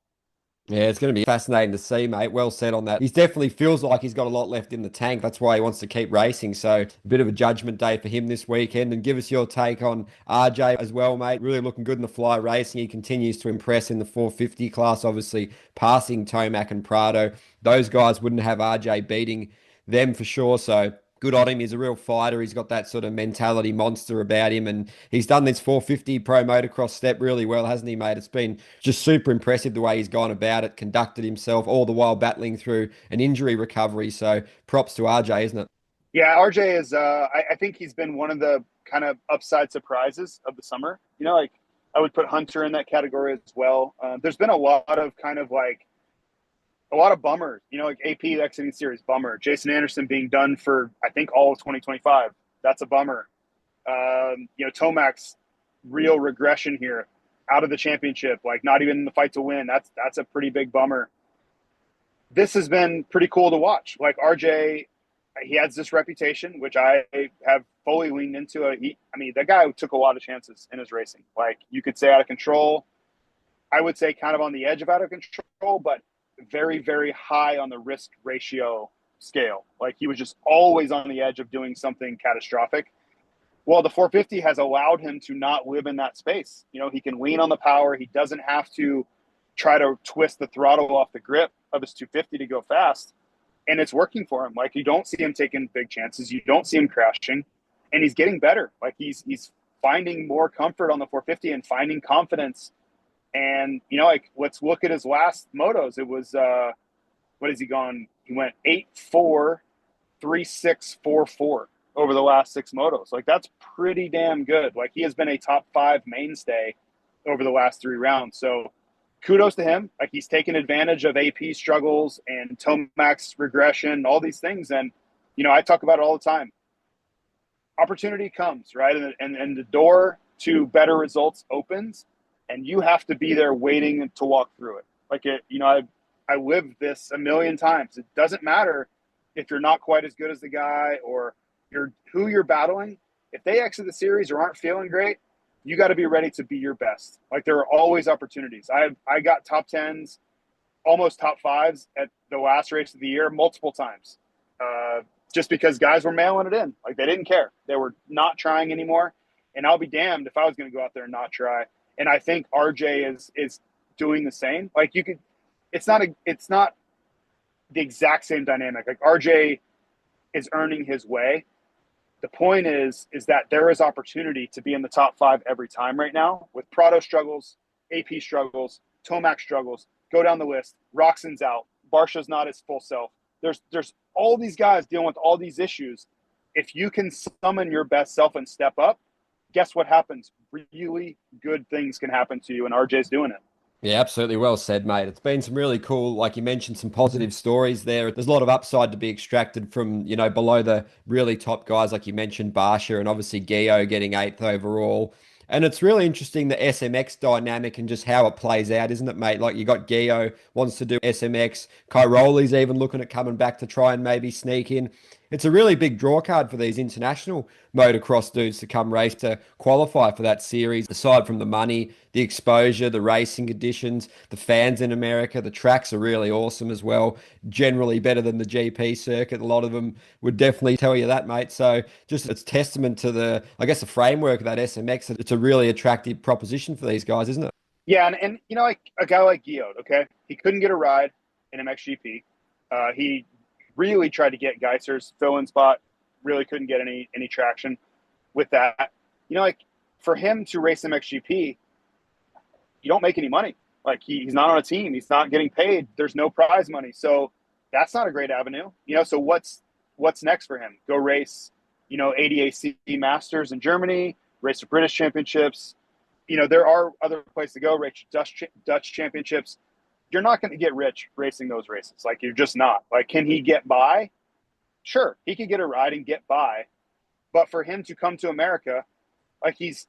Yeah, it's going to be fascinating to see, mate. Well said on that. He definitely feels like he's got a lot left in the tank. That's why he wants to keep racing. So a bit of a judgment day for him this weekend. And give us your take on RJ as well, mate. Really looking good in the fly racing. He continues to impress in the 450 class, obviously passing Tomac and Prado. Those guys wouldn't have RJ beating them for sure. So good on him. He's a real fighter. He's got that sort of mentality monster about him. And he's done this 450 Pro Motocross step really well, hasn't he, mate? It's been just super impressive the way he's gone about it, conducted himself, all the while battling through an injury recovery. So props to RJ, isn't it? Yeah, RJ is, I think he's been one of the kind of upside surprises of the summer. You know, like I would put Hunter in that category as well. There's been a lot of kind of like, a lot of bummers, you know, like AP exiting series, bummer. Jason Anderson being done for, I think, all of 2025. That's a bummer. You know, Tomac's real regression here, out of the championship, like not even in the fight to win. That's a pretty big bummer. This has been pretty cool to watch. Like RJ, he has this reputation, which I have fully leaned into. I mean, that guy took a lot of chances in his racing. Like you could say out of control. I would say kind of on the edge of out of control, but very, very high on the risk ratio scale. Like he was just always on the edge of doing something catastrophic. Well, the 450 has allowed him to not live in that space. You know, he can lean on the power. He doesn't have to try to twist the throttle off the grip of his 250 to go fast. And it's working for him. Like you don't see him taking big chances. You don't see him crashing, and he's getting better. Like he's finding more comfort on the 450 and finding confidence. And, you know, like, let's look at his last motos. It was, what has he gone? He went 8-4, 3-6, 4-4 over the last 6 motos. Like, that's pretty damn good. Like, he has been a top 5 mainstay over the last 3 rounds. So kudos to him. Like, he's taken advantage of AP struggles and Tomac's regression, all these things. And, you know, I talk about it all the time. Opportunity comes, right? And the door to better results opens. And you have to be there waiting to walk through it. Like, you know, I lived this a million times. It doesn't matter if you're not quite as good as the guy or who you're battling. If they exit the series or aren't feeling great, you got to be ready to be your best. Like, there are always opportunities. I got top 10s, almost top 5s at the last race of the year multiple times, just because guys were mailing it in. Like, they didn't care. They were not trying anymore. And I'll be damned if I was going to go out there and not try. And I think RJ is doing the same. Like it's not the exact same dynamic. Like RJ is earning his way. The point is that there is opportunity to be in the top 5 every time right now with Prado struggles, AP struggles, Tomac struggles, go down the list. Roxon's out. Barsha's not his full self. There's all these guys dealing with all these issues. If you can summon your best self and step up, guess what happens? Really good things can happen to you, and RJ's doing it. Yeah, absolutely. Well said, mate. It's been some really cool, like you mentioned, some positive stories there. There's a lot of upside to be extracted from, you know, below the really top guys, like you mentioned, Barsha and obviously Gio getting 8th overall. And it's really interesting, the SMX dynamic and just how it plays out, isn't it, mate? Like you got Gio wants to do SMX. Cairoli's even looking at coming back to try and maybe sneak in. It's a really big draw card for these international motocross dudes to come race to qualify for that series. Aside from the money, the exposure, the racing conditions, the fans in America, the tracks are really awesome as well. Generally better than the GP circuit. A lot of them would definitely tell you that, mate. So just it's testament to the, I guess, the framework of that SMX. It's a really attractive proposition for these guys, isn't it? Yeah, and you know, like a guy like Guillaume, okay, he couldn't get a ride in MXGP. He really tried to get Geiser's fill-in spot, really couldn't get any traction with that. You know, like for him to race MXGP, you don't make any money. Like he's not on a team, he's not getting paid. There's no prize money, so that's not a great avenue. You know, so what's next for him? Go race, you know, ADAC Masters in Germany, race the British Championships. You know, there are other places to go, race Dutch Championships. You're not going to get rich racing those races. Like, you're just not. Like, can he get by? Sure, he could get a ride and get by. But for him to come to America, like, he's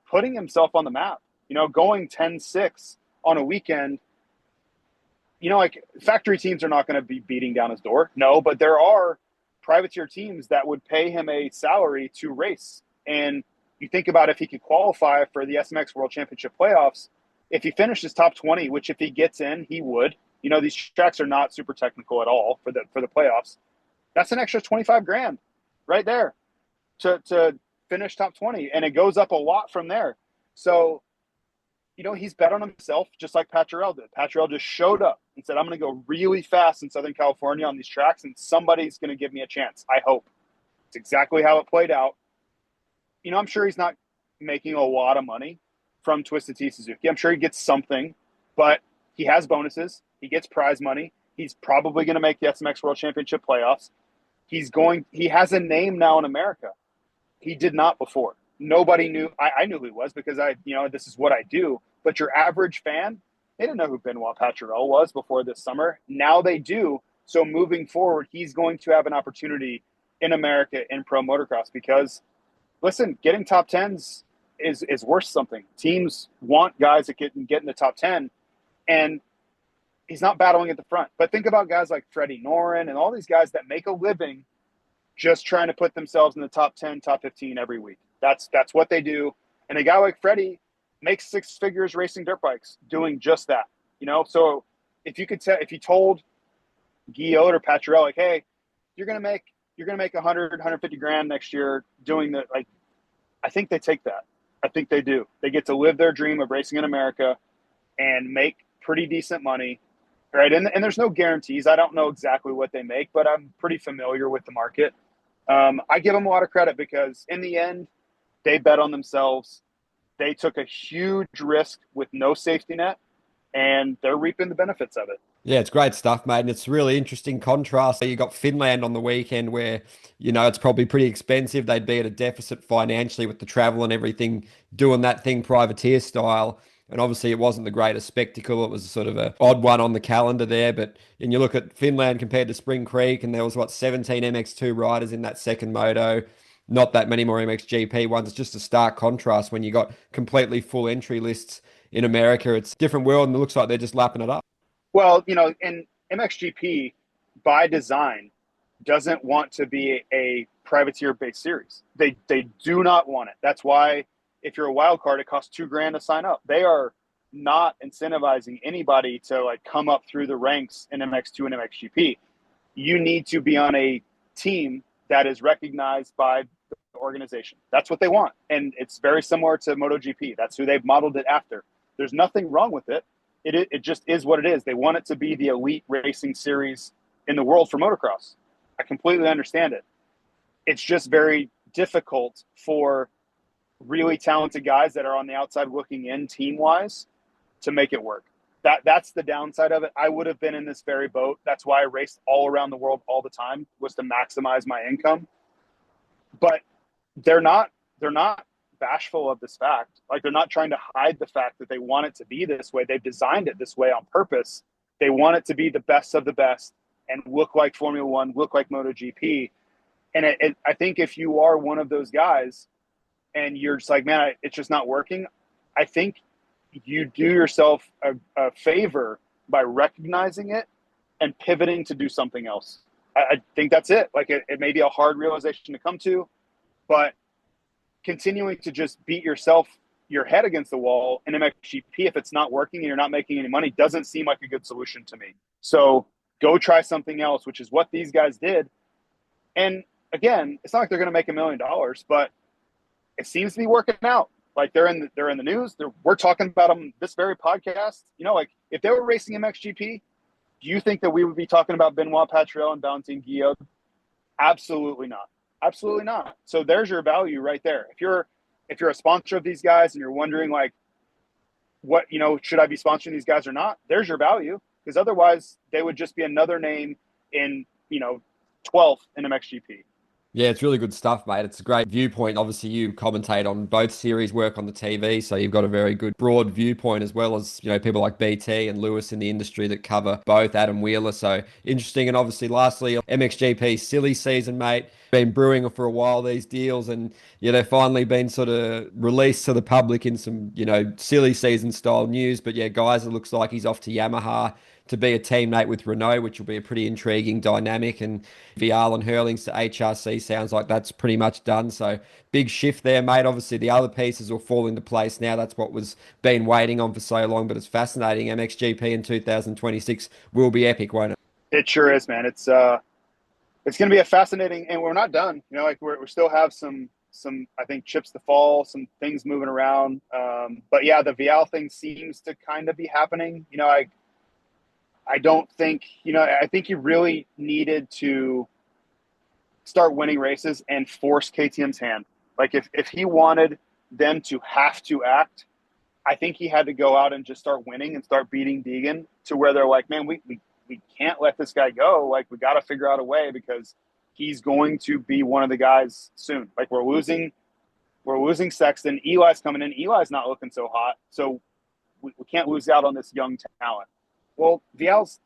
putting himself on the map. You know, going 10-6 on a weekend, you know, like, factory teams are not going to be beating down his door. No, but there are privateer teams that would pay him a salary to race. And you think about if he could qualify for the SMX World Championship playoffs, if he finishes top 20, which if he gets in, he would. You know, these tracks are not super technical at all for the playoffs. That's an extra 25 grand right there to finish top 20, and it goes up a lot from there. So, you know, he's bet on himself just like Pat Jarrell did. Pat Jarrell just showed up and said, I'm going to go really fast in Southern California on these tracks, and somebody's going to give me a chance. I hope. It's exactly how it played out. You know, I'm sure he's not making a lot of money from Twisted Tea Suzuki. I'm sure he gets something, but he has bonuses. He gets prize money. He's probably going to make the SMX World Championship playoffs. He has a name now in America. He did not before. Nobody knew. I knew who he was because this is what I do. But your average fan, they didn't know who Benoit Paturel was before this summer. Now they do. So moving forward, he's going to have an opportunity in America in pro motocross because, listen, getting top 10s is worth something. Teams want guys that get in the top 10, and he's not battling at the front. But think about guys like Freddie Noren and all these guys that make a living just trying to put themselves in the top 10, top 15 every week. That's what they do. And a guy like Freddie makes six figures racing dirt bikes doing just that. You know, so if you told Guillaume or Paturel, like, hey, you're gonna make 150 grand next year doing the, like, I think they take that. I think they do. They get to live their dream of racing in America and make pretty decent money, right? And there's no guarantees. I don't know exactly what they make, but I'm pretty familiar with the market. I give them a lot of credit because in the end, they bet on themselves. They took a huge risk with no safety net, and they're reaping the benefits of it. Yeah, it's great stuff, mate. And it's really interesting contrast. You got Finland on the weekend where, you know, it's probably pretty expensive. They'd be at a deficit financially with the travel and everything, doing that thing privateer style. And obviously it wasn't the greatest spectacle. It was sort of an odd one on the calendar there. But and you look at Finland compared to Spring Creek, and there was, 17 MX2 riders in that second moto. Not that many more MXGP ones. It's just a stark contrast when you got completely full entry lists in America. It's a different world, and it looks like they're just lapping it up. Well, you know, and MXGP by design doesn't want to be a privateer-based series. They do not want it. That's why if you're a wild card, it costs $2,000 to sign up. They are not incentivizing anybody to like come up through the ranks in MX2 and MXGP. You need to be on a team that is recognized by the organization. That's what they want. And it's very similar to MotoGP. That's who they've modeled it after. There's nothing wrong with it. It just is what it is. They want it to be the elite racing series in the world for motocross. I completely understand it. It's just very difficult for really talented guys that are on the outside looking in team-wise to make it work. That's the downside of it. I would have been in this very boat. That's why I raced all around the world all the time, was to maximize my income. But they're not bashful of this fact. Like, they're not trying to hide the fact that they want it to be this way. They've designed it this way on purpose. They want it to be the best of the best and look like Formula One, look like MotoGP. And I think if you are one of those guys and you're just like, man, it's just not working, I think you do yourself a favor by recognizing it and pivoting to do something else. I think that's it. Like it may be a hard realization to come to, but continuing to just beat your head against the wall in MXGP, if it's not working and you're not making any money, doesn't seem like a good solution to me. So go try something else, which is what these guys did. And again, it's not like they're going to make $1 million, but it seems to be working out. Like they're in the news. We're talking about them this very podcast. You know, like if they were racing MXGP, do you think that we would be talking about Benoit Patrel and Valentin Guillaume? Absolutely not. Absolutely not. So there's your value right there. If you're a sponsor of these guys and you're wondering like, what, you know, should I be sponsoring these guys or not? There's your value, because otherwise they would just be another name in, 12th in MXGP. Yeah, it's really good stuff, mate. It's a great viewpoint. Obviously, you commentate on both series, work on the TV, so you've got a very good broad viewpoint, as well as, people like BT and Lewis in the industry that cover both, Adam Wheeler. So interesting. And obviously, lastly, MXGP silly season, mate. Been brewing for a while, these deals, and they've finally been sort of released to the public in some, silly season style news. But yeah, guys, it looks like he's off to Yamaha to be a teammate with Renault, which will be a pretty intriguing dynamic. And Vial and Hurlings to HRC sounds like that's pretty much done. So big shift there, mate. Obviously, the other pieces will fall into place now. That's what was been waiting on for so long, but it's fascinating. MXGP in 2026 will be epic, won't it? It sure is, man. It's going to be a fascinating, and we're not done. Like we still have some I think chips to fall, some things moving around. But yeah, the Vial thing seems to kind of be happening. I don't think, I think he really needed to start winning races and force KTM's hand. Like if he wanted them to have to act, I think he had to go out and just start winning and start beating Deegan to where they're like, man, we can't let this guy go. Like we got to figure out a way, because he's going to be one of the guys soon. Like we're losing Sexton. Eli's coming in. Eli's not looking so hot. So we can't lose out on this young talent. Well, Vial's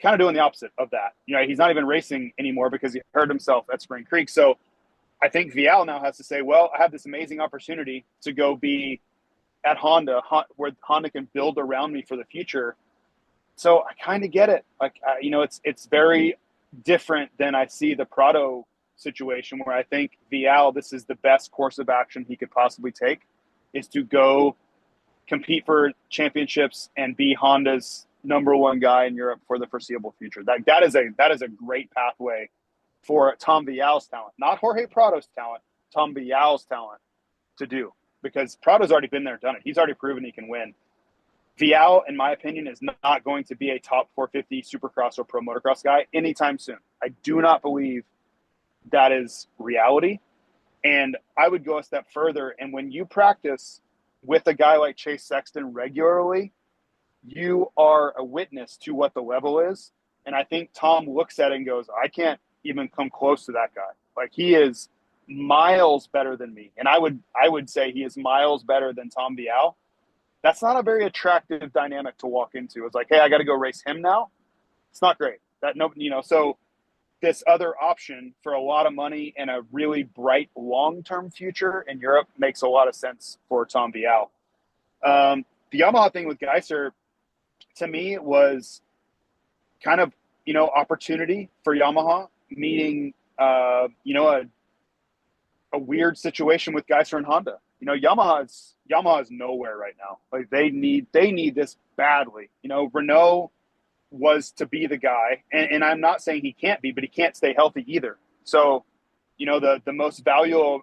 kind of doing the opposite of that. He's not even racing anymore because he hurt himself at Spring Creek. So I think Vial now has to say, well, I have this amazing opportunity to go be at Honda, where Honda can build around me for the future. So I kind of get it. Like, it's very different than I see the Prado situation, where I think Vial, this is the best course of action he could possibly take, is to go compete for championships and be Honda's #1 guy in Europe for the foreseeable future. That is a great pathway for Tom Vial's talent, not Jorge Prado's talent, Tom Vial's talent to do, because Prado's already been there, done it. He's already proven he can win. Vial, in my opinion, is not going to be a top 450 Supercross or Pro Motocross guy anytime soon. I do not believe that is reality. And I would go a step further. And when you practice with a guy like Chase Sexton regularly, you are a witness to what the level is. And I think Tom looks at it and goes, I can't even come close to that guy. Like, he is miles better than me. And I would say he is miles better than Tom Vial. That's not a very attractive dynamic to walk into. It's like, hey, I got to go race him now. It's not great. So this other option for a lot of money and a really bright long-term future in Europe makes a lot of sense for Tom Vial. The Yamaha thing with Geiser, to me, was kind of, opportunity for Yamaha, meeting, a weird situation with Geiser and Honda. Yamaha is nowhere right now. Like they need this badly. Renault was to be the guy, and I'm not saying he can't be, but he can't stay healthy either. So, the most valuable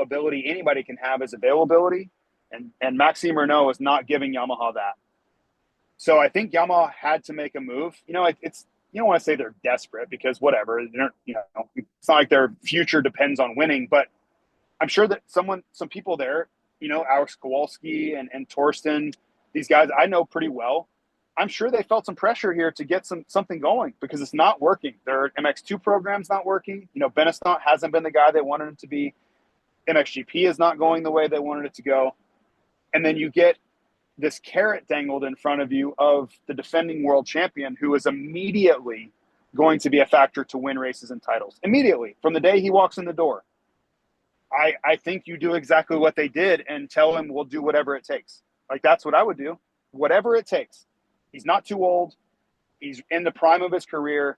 ability anybody can have is availability, and Maxime Renault is not giving Yamaha that. So I think Yamaha had to make a move. It's you don't want to say they're desperate, because whatever, it's not like their future depends on winning, but I'm sure that some people there, Alex Kowalski and Torsten, these guys I know pretty well, I'm sure they felt some pressure here to get something going, because it's not working. Their MX2 program's not working. Benestant hasn't been the guy they wanted him to be. MXGP is not going the way they wanted it to go. And then you get this carrot dangled in front of you of the defending world champion, who is immediately going to be a factor to win races and titles. Immediately, from the day he walks in the door. I think you do exactly what they did and tell him we'll do whatever it takes. Like, that's what I would do. Whatever it takes. He's not too old. He's in the prime of his career.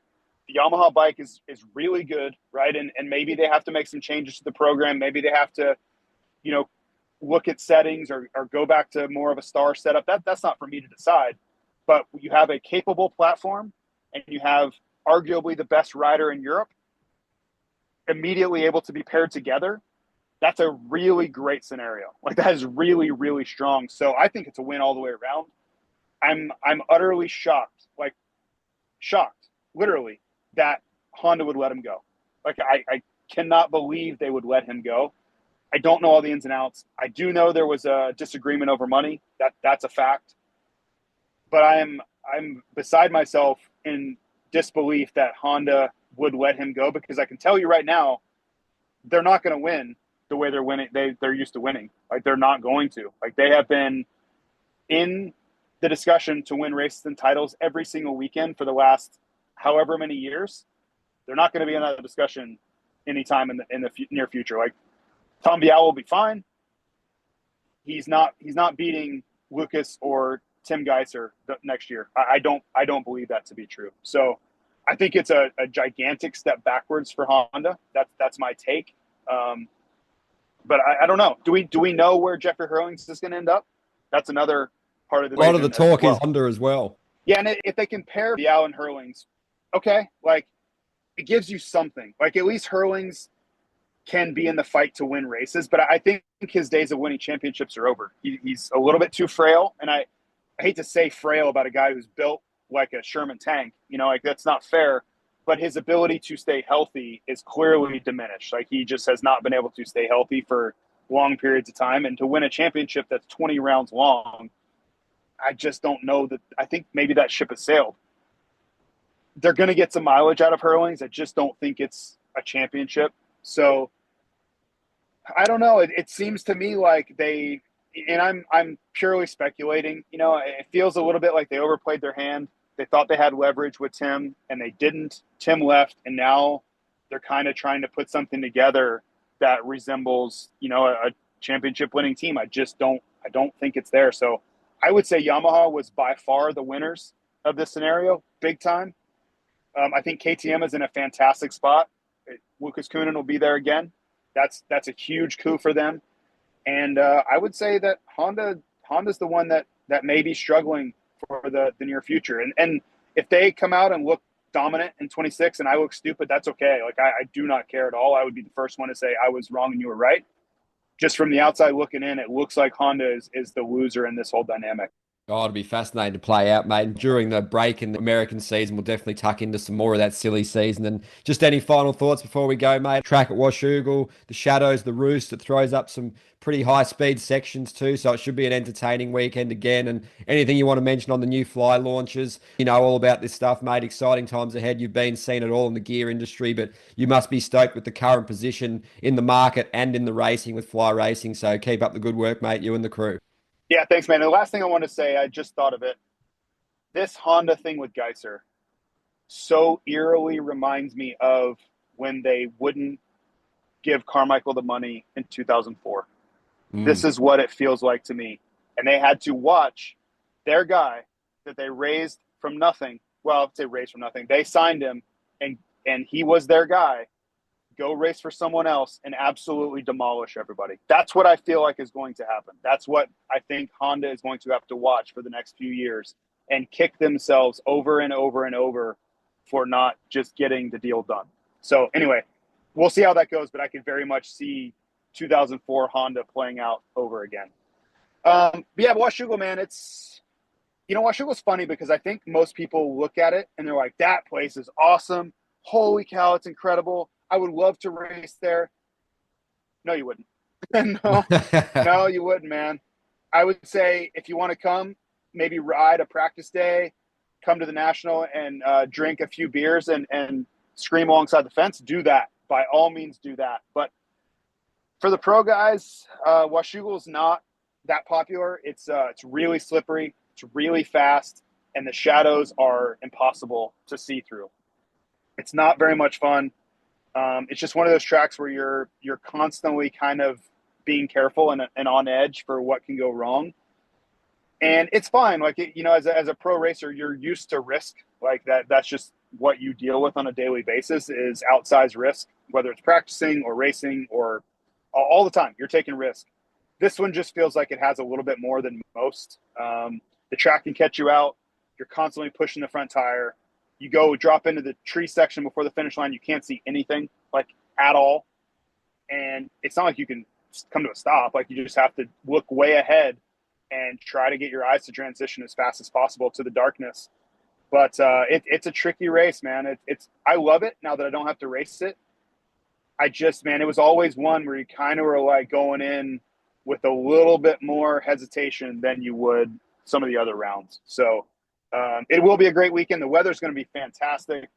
the Yamaha bike is really good, right? And maybe they have to make some changes to the program. Maybe they have to, look at settings or go back to more of a star setup. That's not for me to decide. But you have a capable platform and you have arguably the best rider in Europe immediately able to be paired together. That's a really great scenario. Like, that is really, really strong. So I think it's a win all the way around. I'm utterly shocked, literally, that Honda would let him go. Like, I cannot believe they would let him go. I don't know all the ins and outs. I do know there was a disagreement over money. That's a fact. But I'm beside myself in disbelief that Honda would let him go, because I can tell you right now, they're not going to win the way they're winning. They're used to winning. Like, they're not going to. Like, they have been in the discussion to win races and titles every single weekend for the last however many years. They're not going to be in that discussion anytime in the near future. Like, Tom Vial will be fine. He's not beating Lucas or Tim Geiser next year. I don't believe that to be true. So I think it's a gigantic step backwards for Honda. That's my take. But I don't know. Do we know where Jeffrey Hurlings is going to end up? That's another part of the. A lot of the talk is Honda as well. Yeah, and if they compare Vial and Hurlings, okay, like, it gives you something. Like, at least Hurlings can be in the fight to win races, but I think his days of winning championships are over. He's a little bit too frail, and I hate to say frail about a guy who's built like a Sherman tank. Like, that's not fair. But his ability to stay healthy is clearly diminished. Like, he just has not been able to stay healthy for long periods of time. And to win a championship that's 20 rounds long, I just don't know that. I think maybe that ship has sailed. They're going to get some mileage out of Hurlings. I just don't think it's a championship. So I don't know. It seems to me like they, and I'm purely speculating, it feels a little bit like they overplayed their hand. They thought they had leverage with Tim, and they didn't. Tim left, and now they're kind of trying to put something together that resembles, a championship-winning team. I don't think it's there. So I would say Yamaha was by far the winners of this scenario, big time. I think KTM is in a fantastic spot. Lucas Kunin will be there again. That's a huge coup for them. And I would say that Honda's the one that may be struggling for the near future. And if they come out and look dominant in 26 and I look stupid, that's okay. Like, I do not care at all. I would be the first one to say I was wrong and you were right. Just from the outside looking in, it looks like Honda is the loser in this whole dynamic. Oh, it'll be fascinating to play out, mate. And during the break in the American season, we'll definitely tuck into some more of that silly season. And just any final thoughts before we go, mate? Track at Washougal, the Shadows, the Roost, it throws up some pretty high-speed sections too, so it should be an entertaining weekend again. And anything you want to mention on the new fly launches? You know all about this stuff, mate. Exciting times ahead. You've been seeing it all in the gear industry, but you must be stoked with the current position in the market and in the racing with fly racing. So keep up the good work, mate, you and the crew. Yeah, thanks, man. And the last thing I want to say, I just thought of it. This Honda thing with Geiser so eerily reminds me of when they wouldn't give Carmichael the money in 2004. This is what it feels like to me. And they had to watch their guy that they raised from nothing. Well, I'd say raised from nothing. They signed him, and he was their guy. Go race for someone else and absolutely demolish everybody. That's what I feel like is going to happen. That's what I think Honda is going to have to watch for the next few years and kick themselves over and over and over for not just getting the deal done. So anyway, we'll see how that goes, but I could very much see 2004 Honda playing out over again. But yeah, Washougal, man, Washougal's funny because I think most people look at it and they're like, that place is awesome. Holy cow, it's incredible. I would love to race there. No, you wouldn't. No, you wouldn't, man. I would say if you want to come, maybe ride a practice day, come to the National and drink a few beers and scream alongside the fence, do that. By all means, do that. But for the pro guys, Washougal is not that popular. It's really slippery. It's really fast. And the shadows are impossible to see through. It's not very much fun. It's just one of those tracks where you're constantly kind of being careful and on edge for what can go wrong. And it's fine. Like, as a pro racer, you're used to risk like that. That's just what you deal with on a daily basis is outsized risk, whether it's practicing or racing or all the time. You're taking risk. This one just feels like it has a little bit more than most. The track can catch you out. You're constantly pushing the front tire. You go drop into the tree section before the finish line. You can't see anything, like, at all. And it's not like you can come to a stop. Like, you just have to look way ahead and try to get your eyes to transition as fast as possible to the darkness. But it's a tricky race, man. I love it now that I don't have to race it. It was always one where you kind of were like going in with a little bit more hesitation than you would some of the other rounds. So it will be a great weekend. The weather's going to be fantastic.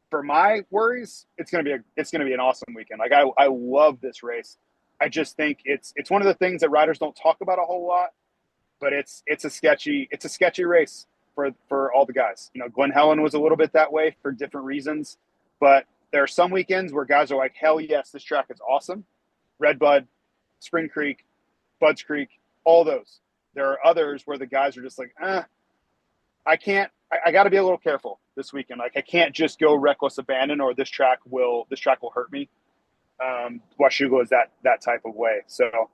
For my worries, it's going to be an awesome weekend. Like, I love this race. I just think it's one of the things that riders don't talk about a whole lot, but it's a sketchy race for all the guys. You know, Glen Helen was a little bit that way for different reasons, but there are some weekends where guys are like, hell yes, this track is awesome. Redbud, Spring Creek, Budds Creek, all those. There are others where the guys are just like, I got to be a little careful this weekend. Like, I can't just go reckless abandon, or this track will hurt me. Washougal is that type of way. So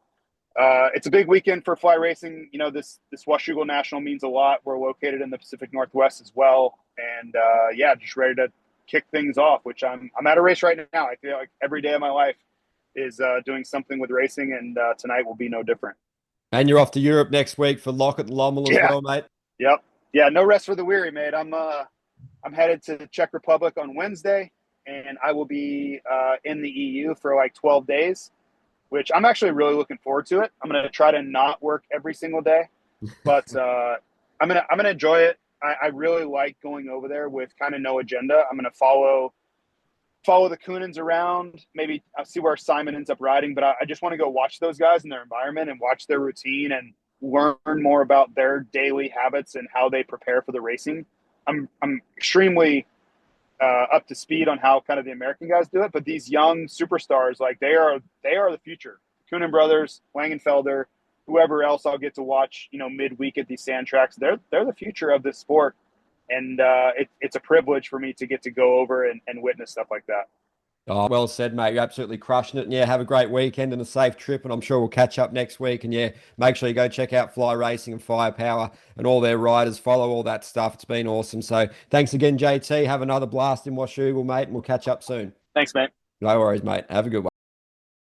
it's a big weekend for fly racing. You know, this Washougal National means a lot. We're located in the Pacific Northwest as well, and just ready to kick things off. Which I'm at a race right now. I feel like every day of my life is doing something with racing, and tonight will be no different. And you're off to Europe next week for Lockett and Lommel as well, mate. Yep. Yeah, no rest for the weary, mate. I'm headed to the Czech Republic on Wednesday, and I will be in the EU for like 12 days, which I'm actually really looking forward to it. I'm going to try to not work every single day, but I'm gonna enjoy it. I really like going over there with kind of no agenda. I'm going to follow the Coonans around. Maybe I'll see where Simon ends up riding, but I just want to go watch those guys in their environment and watch their routine and learn more about their daily habits and how they prepare for the racing. I'm extremely up to speed on how kind of the American guys do it, but these young superstars, like, they are the future. Coonan brothers, Langenfelder, whoever else I'll get to watch, you know, midweek at these sand tracks, they're the future of this sport. And it's a privilege for me to get to go over and witness stuff like that. Oh, well said, mate. You're absolutely crushing it. And yeah, have a great weekend and a safe trip. And I'm sure we'll catch up next week. And yeah, make sure you go check out Fly Racing and Firepower and all their riders. Follow all that stuff. It's been awesome. So thanks again, JT. Have another blast in Washougal, mate. And we'll catch up soon. Thanks, mate. No worries, mate. Have a good one.